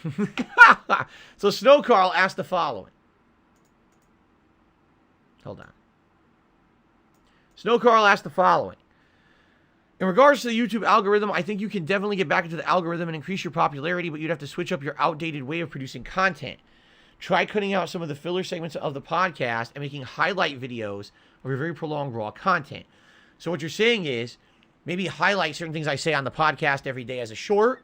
So Snowkarl asked the following. Hold on. Snowkarl asked the following. In regards to the YouTube algorithm, I think you can definitely get back into the algorithm and increase your popularity, but you'd have to switch up your outdated way of producing content. Try cutting out some of the filler segments of the podcast and making highlight videos of your very prolonged raw content. So what you're saying is maybe highlight certain things I say on the podcast every day as a short.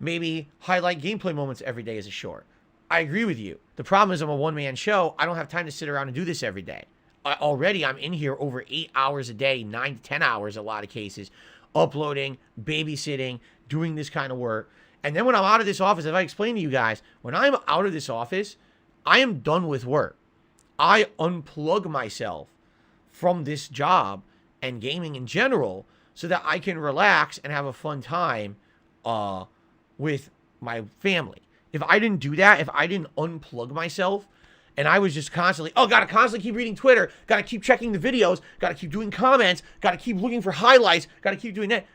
Maybe highlight gameplay moments every day as a short. I agree with you. The problem is I'm a one-man show. I don't have time to sit around and do this every day. Already I'm in here over 8 hours a day, 9 to 10 hours, a lot of cases, uploading, babysitting, doing this kind of work. And then when I'm out of this office, if I explain to you guys, when I'm out of this office, I am done with work. I unplug myself from this job and gaming in general so that I can relax and have a fun time with my family. If I didn't do that, if I didn't unplug myself, and I was just constantly, gotta constantly keep reading Twitter, gotta keep checking the videos, gotta keep doing comments, gotta keep looking for highlights, gotta keep doing that,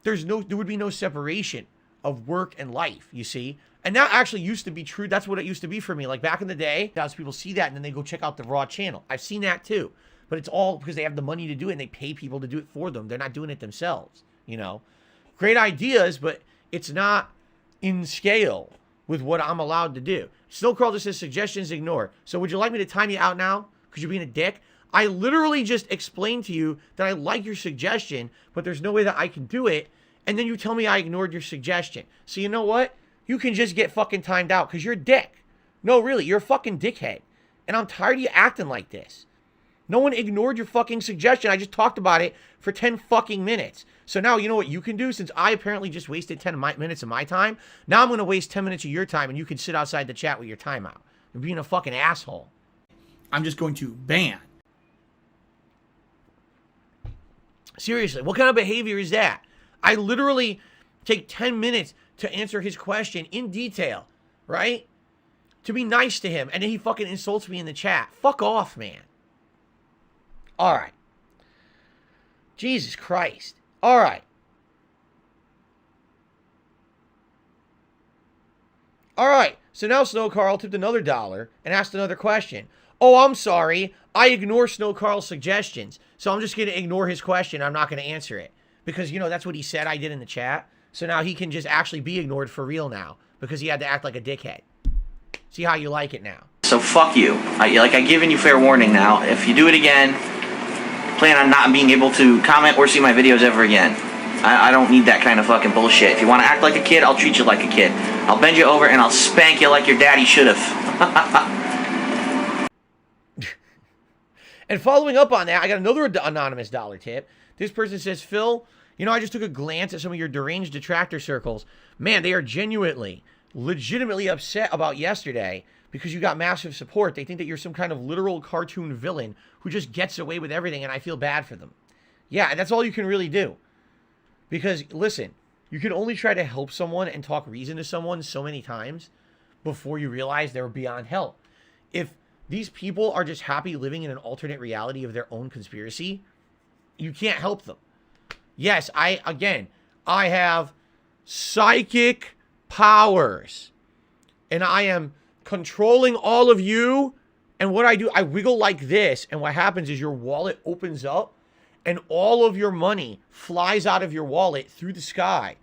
there would be no separation of work and life, you see? And that actually used to be true. That's what it used to be for me. Like back in the day, as people see that and then they go check out the Raw channel. I've seen that too. But it's all because they have the money to do it and they pay people to do it for them. They're not doing it themselves, you know? Great ideas, but it's not in scale with what I'm allowed to do. Snowkarl just says suggestions ignored. So would you like me to time you out now? Because you're being a dick? I literally just explained to you that I like your suggestion, but there's no way that I can do it. And then you tell me I ignored your suggestion. So you know what? You can just get fucking timed out because you're a dick. No, really, you're a fucking dickhead. And I'm tired of you acting like this. No one ignored your fucking suggestion. I just talked about it for 10 fucking minutes. So now you know what you can do? Since I apparently just wasted 10 minutes of my time, now I'm going to waste 10 minutes of your time and you can sit outside the chat with your timeout. You're being a fucking asshole. I'm just going to ban. Seriously, what kind of behavior is that? I literally take 10 minutes to answer his question in detail, right? To be nice to him, and then he fucking insults me in the chat. Fuck off, man. All right. Jesus Christ. All right. All right. So now Snowkarl tipped another $1 and asked another question. Oh, I'm sorry. I ignore Snowkarl's suggestions. So I'm just going to ignore his question. I'm not going to answer it. Because, you know, that's what he said I did in the chat. So now he can just actually be ignored for real now. Because he had to act like a dickhead. See how you like it now. So fuck you. I've given you fair warning now. If you do it again, plan on not being able to comment or see my videos ever again. I don't need that kind of fucking bullshit. If you want to act like a kid, I'll treat you like a kid. I'll bend you over and I'll spank you like your daddy should have. And following up on that, I got another anonymous $1 tip. This person says, Phil, you know, I just took a glance at some of your deranged detractor circles. Man, they are genuinely, legitimately upset about yesterday because you got massive support. They think that you're some kind of literal cartoon villain who just gets away with everything, and I feel bad for them. Yeah, and that's all you can really do. Because, listen, you can only try to help someone and talk reason to someone so many times before you realize they're beyond help. If these people are just happy living in an alternate reality of their own conspiracy, you can't help them. Yes, I have psychic powers. And I am controlling all of you. And what I do, I wiggle like this. And what happens is your wallet opens up and all of your money flies out of your wallet through the sky.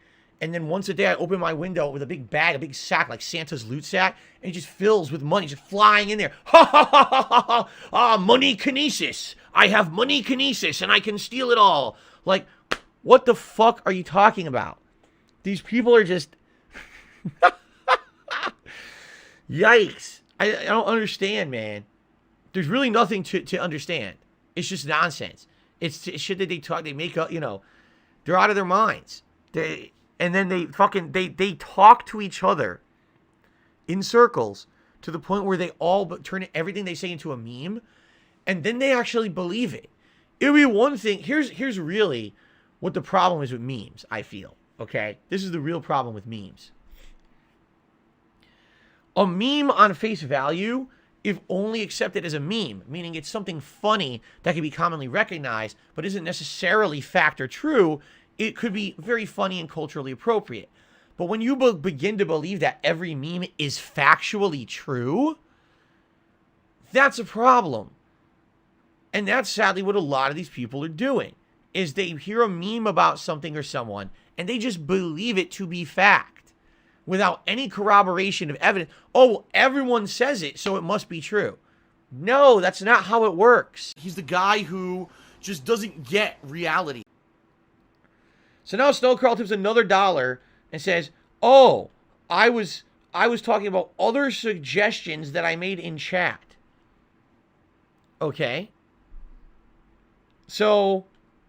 And then once a day, I open my window with a big bag, a big sack, like Santa's loot sack, and it just fills with money, just flying in there. Ha ha ha ha ha! Ah, money kinesis. I have money kinesis, and I can steal it all. Like, what the fuck are you talking about? These people are just... Yikes. I don't understand, man. There's really nothing to understand. It's just nonsense. It's shit that they talk, they make up, you know. They're out of their minds. And then they talk to each other in circles to the point where they all turn everything they say into a meme, and then they actually believe it. It would be one thing. Here's really what the problem is with memes, I feel. Okay? This is the real problem with memes. A meme on face value, if only accepted as a meme, meaning it's something funny that can be commonly recognized, but isn't necessarily fact or true, it could be very funny and culturally appropriate. But when you begin to believe that every meme is factually true, that's a problem. And that's sadly what a lot of these people are doing, is they hear a meme about something or someone, and they just believe it to be fact without any corroboration of evidence. Oh, well, everyone says it, so it must be true. No, that's not how it works. He's the guy who just doesn't get reality. So now Snowkarl tips another $1 and says, oh, I was talking about other suggestions that I made in chat. Okay. So,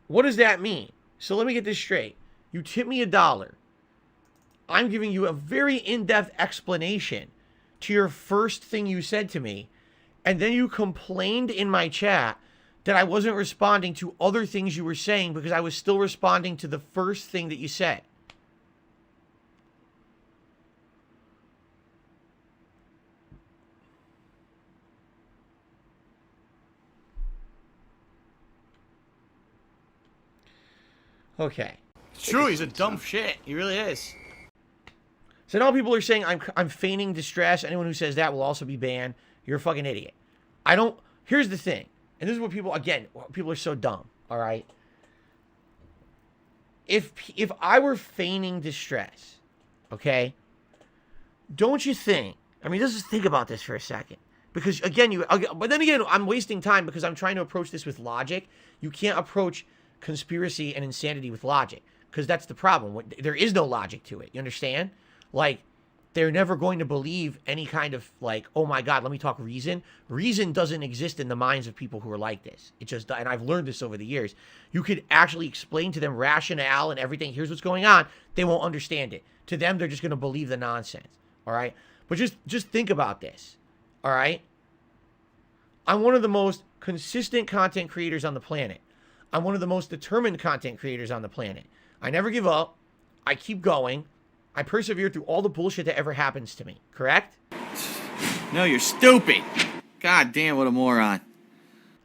what does that mean? So let me get this straight. You tip me $1. I'm giving you a very in-depth explanation to your first thing you said to me, and then you complained in my chat that I wasn't responding to other things you were saying because I was still responding to the first thing that you said. Okay. It's true, he's a dumb shit. He really is. So now people are saying I'm feigning distress. Anyone who says that will also be banned. You're a fucking idiot. I don't... Here's the thing. And this is what people... Again, people are so dumb. All right? If I were feigning distress, okay, don't you think... I mean, just think about this for a second. Because, again, but then again, I'm wasting time because I'm trying to approach this with logic. You can't approach conspiracy and insanity with logic, because that's the problem. There is no logic to it. You understand? Like, they're never going to believe any kind of, like, oh my God, let me talk reason. Reason doesn't exist in the minds of people who are like this. It just, and I've learned this over the years. You could actually explain to them rationale and everything. Here's what's going on. They won't understand it. To them, they're just going to believe the nonsense. All right? But just think about this. All right? I'm one of the most consistent content creators on the planet. I'm one of the most determined content creators on the planet. I never give up. I keep going. I persevere through all the bullshit that ever happens to me. Correct? No, you're stupid. God damn, what a moron.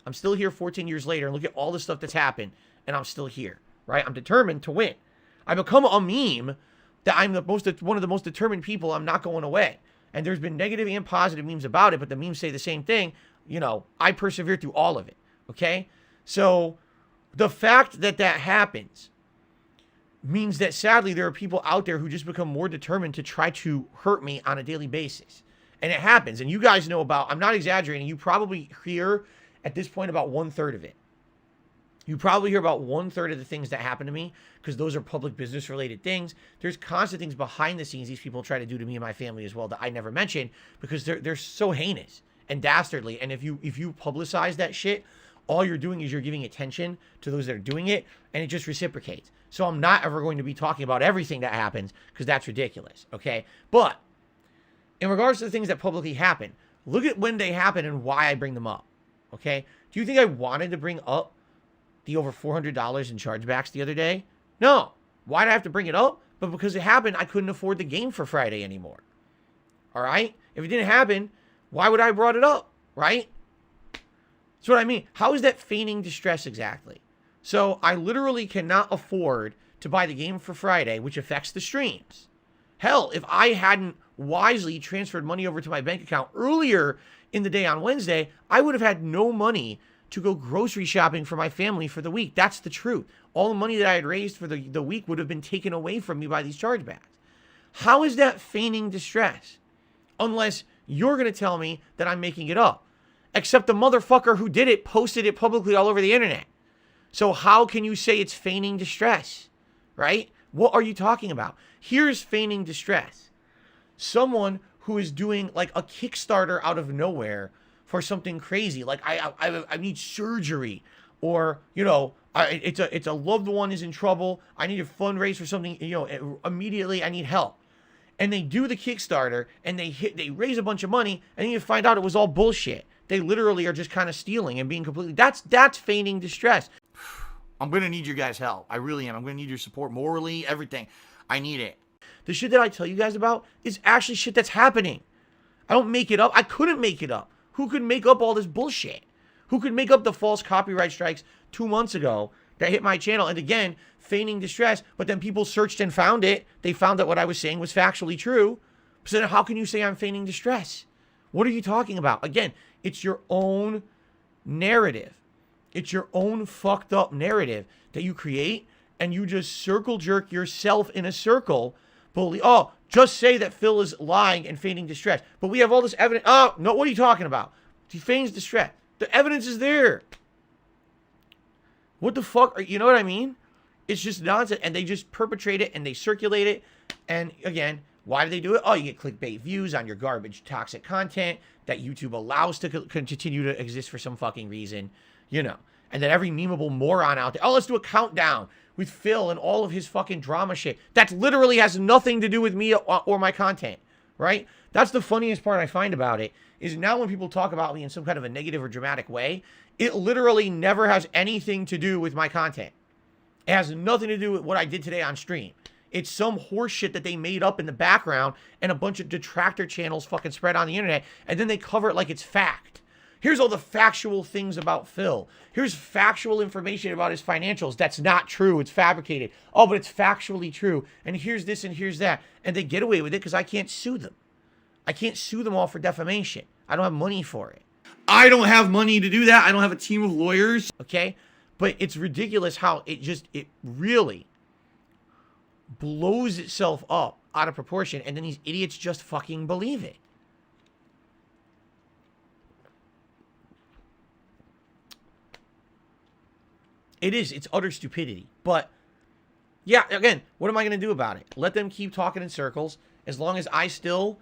I'm still here 14 years later, and look at all the stuff that's happened, and I'm still here. Right? I'm determined to win. I become a meme that I'm one of the most determined people. I'm not going away. And there's been negative and positive memes about it, but the memes say the same thing. You know, I persevere through all of it. Okay? So... the fact that that happens means that sadly there are people out there who just become more determined to try to hurt me on a daily basis. And it happens. And you guys know about, I'm not exaggerating, you probably hear at this point about 1/3 of it. You probably hear about 1/3 of the things that happen to me because those are public business related things. There's constant things behind the scenes these people try to do to me and my family as well that I never mention because they're so heinous and dastardly. And if you publicize that shit, all you're doing is you're giving attention to those that are doing it, and it just reciprocates. So I'm not ever going to be talking about everything that happens, because that's ridiculous, okay? But in regards to the things that publicly happen, look at when they happen and why I bring them up, okay? Do you think I wanted to bring up the over $400 in chargebacks the other day? No. Why did I have to bring it up? But because it happened, I couldn't afford the game for Friday anymore, all right? If it didn't happen, why would I have brought it up, right? That's what I mean. How is that feigning distress exactly? So I literally cannot afford to buy the game for Friday, which affects the streams. Hell, if I hadn't wisely transferred money over to my bank account earlier in the day on Wednesday, I would have had no money to go grocery shopping for my family for the week. That's the truth. All the money that I had raised for the week would have been taken away from me by these chargebacks. How is that feigning distress? Unless you're going to tell me that I'm making it up. Except the motherfucker who did it posted it publicly all over the internet. So how can you say it's feigning distress? Right? What are you talking about? Here's feigning distress. Someone who is doing like a Kickstarter out of nowhere for something crazy. Like I need surgery, or, you know, it's a loved one is in trouble. I need to fundraise for something, you know, immediately I need help. And they do the Kickstarter and they raise a bunch of money, and then you find out it was all bullshit. They literally are just kind of stealing and being completely... That's feigning distress. I'm going to need your guys' help. I really am. I'm going to need your support morally, everything. I need it. The shit that I tell you guys about is actually shit that's happening. I don't make it up. I couldn't make it up. Who could make up all this bullshit? Who could make up the false copyright strikes 2 months ago that hit my channel. And again, feigning distress, but then people searched and found it. They found that what I was saying was factually true. So then how can you say I'm feigning distress? What are you talking about? Again, it's your own narrative. It's your own fucked up narrative that you create, and you just circle jerk yourself in a circle. Oh, just say that Phil is lying and feigning distress. But we have all this evidence. Oh, no, what are you talking about? He feigns distress. The evidence is there. What the fuck? You know what I mean? It's just nonsense. And they just perpetrate it and they circulate it. And again, why do they do it? Oh, you get clickbait views on your garbage, toxic content that YouTube allows to continue to exist for some fucking reason, you know. And then every memeable moron out there, oh, let's do a countdown with Phil and all of his fucking drama shit. That literally has nothing to do with me or my content, right? That's the funniest part I find about it, is now when people talk about me in some kind of a negative or dramatic way, it literally never has anything to do with my content. It has nothing to do with what I did today on stream. It's some horse shit that they made up in the background and a bunch of detractor channels fucking spread on the internet, and then they cover it like it's fact. Here's all the factual things about Phil. Here's factual information about his financials. That's not true. It's fabricated. Oh, but it's factually true. And here's this and here's that. And they get away with it because I can't sue them. I can't sue them all for defamation. I don't have money for it. I don't have money to do that. I don't have a team of lawyers. Okay? But it's ridiculous how it really blows itself up out of proportion, and then these idiots just fucking believe it. It's utter stupidity. But, yeah, again, what am I going to do about it? Let them keep talking in circles. As long as I still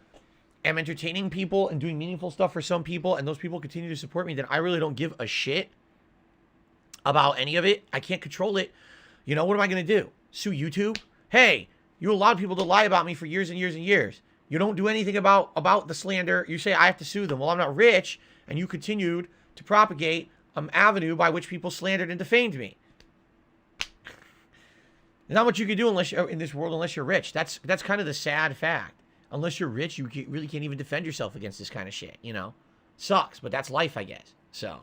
am entertaining people and doing meaningful stuff for some people, and those people continue to support me, then I really don't give a shit about any of it. I can't control it. You know, what am I going to do? Sue YouTube? Hey, you allowed people to lie about me for years and years and years. You don't do anything about the slander. You say I have to sue them. Well, I'm not rich, and you continued to propagate an avenue by which people slandered and defamed me. There's not much you can do unless in this world unless you're rich. That's kind of the sad fact. Unless you're rich, you really can't even defend yourself against this kind of shit, you know? Sucks, but that's life, I guess. So...